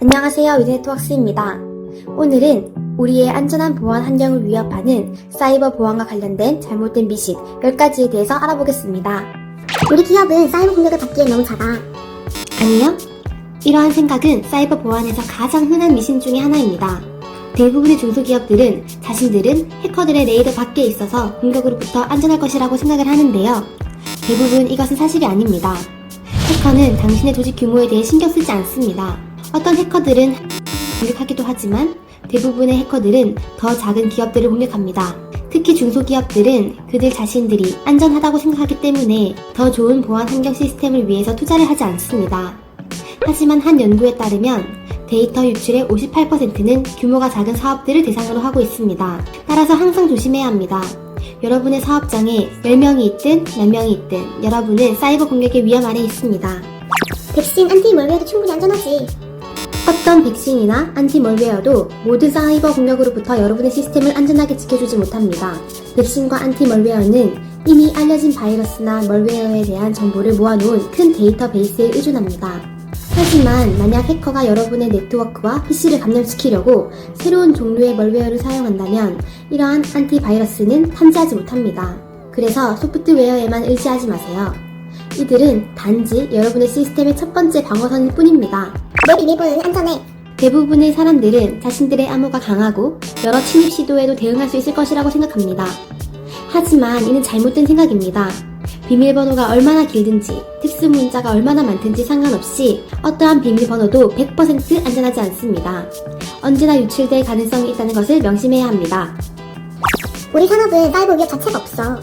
안녕하세요, 위즈네트웍스입니다. 오늘은 우리의 안전한 보안 환경을 위협하는 사이버 보안과 관련된 잘못된 미신 10가지에 대해서 알아보겠습니다. 우리 기업은 사이버 공격을 받기에 너무 작아. 아니요. 이러한 생각은 사이버 보안에서 가장 흔한 미신 중에 하나입니다. 대부분의 중소기업들은 자신들은 해커들의 레이더 밖에 있어서 공격으로부터 안전할 것이라고 생각을 하는데요. 대부분 이것은 사실이 아닙니다. 해커는 당신의 조직 규모에 대해 신경 쓰지 않습니다. 어떤 해커들은 공격하기도 하지만 대부분의 해커들은 더 작은 기업들을 공격합니다. 특히 중소기업들은 그들 자신들이 안전하다고 생각하기 때문에 더 좋은 보안 환경 시스템을 위해서 투자를 하지 않습니다. 하지만 한 연구에 따르면 데이터 유출의 58%는 규모가 작은 사업들을 대상으로 하고 있습니다. 따라서 항상 조심해야 합니다. 여러분의 사업장에 10명이 있든 몇 명이 있든 여러분은 사이버 공격의 위험 아래 있습니다. 백신, 안티멀웨어도 충분히 안전하지. 어떤 백신이나 안티멀웨어도 모든 사이버 공격으로부터 여러분의 시스템을 안전하게 지켜주지 못합니다. 백신과 안티멀웨어는 이미 알려진 바이러스나 멀웨어에 대한 정보를 모아놓은 큰 데이터베이스에 의존합니다. 하지만 만약 해커가 여러분의 네트워크와 PC를 감염시키려고 새로운 종류의 멀웨어를 사용한다면 이러한 안티바이러스는 탐지하지 못합니다. 그래서 소프트웨어에만 의지하지 마세요. 이들은 단지 여러분의 시스템의 첫 번째 방어선일 뿐입니다. 내 비밀번호는 안전해. 대부분의 사람들은 자신들의 암호가 강하고 여러 침입 시도에도 대응할 수 있을 것이라고 생각합니다. 하지만 이는 잘못된 생각입니다. 비밀번호가 얼마나 길든지 특수 문자가 얼마나 많든지 상관없이 어떠한 비밀번호도 100% 안전하지 않습니다. 언제나 유출될 가능성이 있다는 것을 명심해야 합니다. 우리 산업은 사이버 위협 자체가 없어.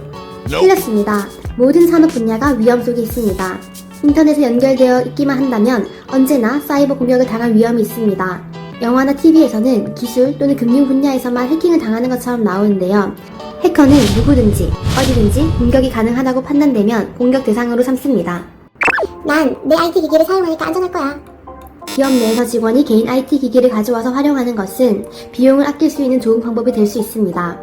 틀렸습니다. 모든 산업 분야가 위험 속에 있습니다. 인터넷에 연결되어 있기만 한다면 언제나 사이버 공격을 당할 위험이 있습니다. 영화나 TV에서는 기술 또는 금융 분야에서만 해킹을 당하는 것처럼 나오는데요. 해커는 누구든지 어디든지 공격이 가능하다고 판단되면 공격 대상으로 삼습니다. 난 내 IT 기기를 사용하니까 안전할 거야. 기업 내에서 직원이 개인 IT 기기를 가져와서 활용하는 것은 비용을 아낄 수 있는 좋은 방법이 될 수 있습니다.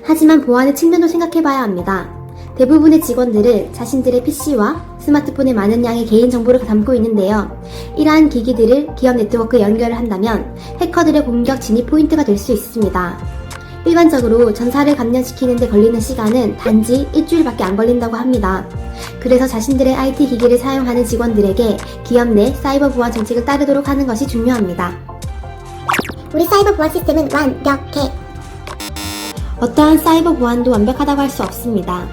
하지만 보안의 측면도 생각해봐야 합니다. 대부분의 직원들은 자신들의 PC와 스마트폰에 많은 양의 개인정보를 담고 있는데요. 이러한 기기들을 기업 네트워크에 연결을 한다면 해커들의 공격 진입 포인트가 될 수 있습니다. 일반적으로 전사를 감염시키는 데 걸리는 시간은 단지 일주일밖에 안 걸린다고 합니다. 그래서 자신들의 IT 기기를 사용하는 직원들에게 기업 내 사이버 보안 정책을 따르도록 하는 것이 중요합니다. 우리 사이버 보안 시스템은 완벽해. 어떠한 사이버 보안도 완벽하다고 할 수 없습니다.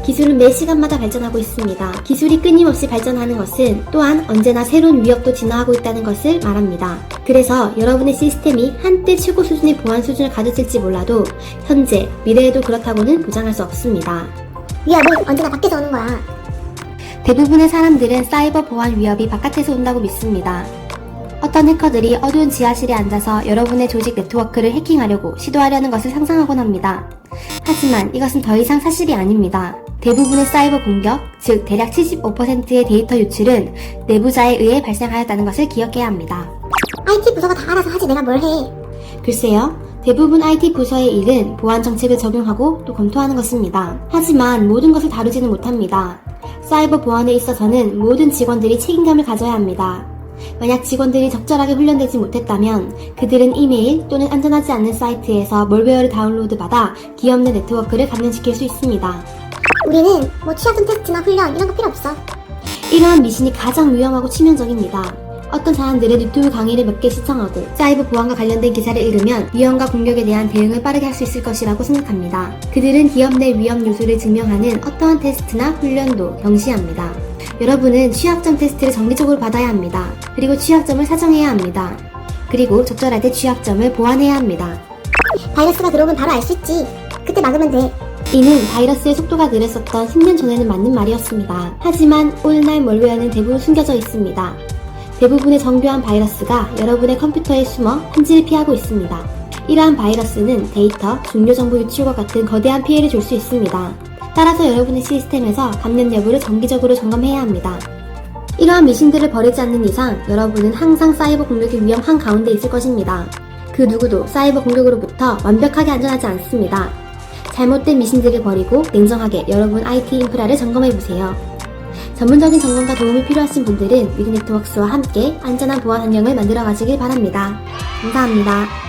기술은 매 시간마다 발전하고 있습니다. 기술이 끊임없이 발전하는 것은 또한 언제나 새로운 위협도 진화하고 있다는 것을 말합니다. 그래서 여러분의 시스템이 한때 최고 수준의 보안 수준을 가졌을지 몰라도 현재, 미래에도 그렇다고는 보장할 수 없습니다. 위협은 언제나 밖에서 오는 거야. 대부분의 사람들은 사이버 보안 위협이 바깥에서 온다고 믿습니다. 어떤 해커들이 어두운 지하실에 앉아서 여러분의 조직 네트워크를 해킹하려고 시도하려는 것을 상상하곤 합니다. 하지만 이것은 더 이상 사실이 아닙니다. 대부분의 사이버 공격, 즉 대략 75%의 데이터 유출은 내부자에 의해 발생하였다는 것을 기억해야 합니다. IT 부서가 다 알아서 하지 내가 뭘 해. 글쎄요, 대부분 IT 부서의 일은 보안 정책을 적용하고 또 검토하는 것입니다. 하지만 모든 것을 다루지는 못합니다. 사이버 보안에 있어서는 모든 직원들이 책임감을 가져야 합니다. 만약 직원들이 적절하게 훈련되지 못했다면 그들은 이메일 또는 안전하지 않는 사이트에서 멀웨어를 다운로드 받아 기업 내 네트워크를 감염시킬 수 있습니다. 우리는 취약점 테스트나 훈련 이런 거 필요 없어. 이러한 미신이 가장 위험하고 치명적입니다. 어떤 사람들은 유튜브 강의를 몇 개 시청하고 사이버 보안과 관련된 기사를 읽으면 위험과 공격에 대한 대응을 빠르게 할 수 있을 것이라고 생각합니다. 그들은 기업 내 위험 요소를 증명하는 어떠한 테스트나 훈련도 경시합니다. 여러분은 취약점 테스트를 정기적으로 받아야 합니다. 그리고 취약점을 사정해야 합니다. 그리고 적절할 때 취약점을 보완해야 합니다. 바이러스가 들어오면 바로 알 수 있지. 그때 막으면 돼. 이는 바이러스의 속도가 느렸었던 10년 전에는 맞는 말이었습니다. 하지만 오늘날 멀웨어는 대부분 숨겨져 있습니다. 대부분의 정교한 바이러스가 여러분의 컴퓨터에 숨어 탐지를 피하고 있습니다. 이러한 바이러스는 데이터, 중요 정보 유출과 같은 거대한 피해를 줄 수 있습니다. 따라서 여러분의 시스템에서 감염 여부를 정기적으로 점검해야 합니다. 이러한 미신들을 버리지 않는 이상 여러분은 항상 사이버 공격의 위험 한가운데 있을 것입니다. 그 누구도 사이버 공격으로부터 완벽하게 안전하지 않습니다. 잘못된 미신들을 버리고 냉정하게 여러분 IT 인프라를 점검해보세요. 전문적인 점검과 도움이 필요하신 분들은 위드네트워크스와 함께 안전한 보안 환경을 만들어 가시길 바랍니다. 감사합니다.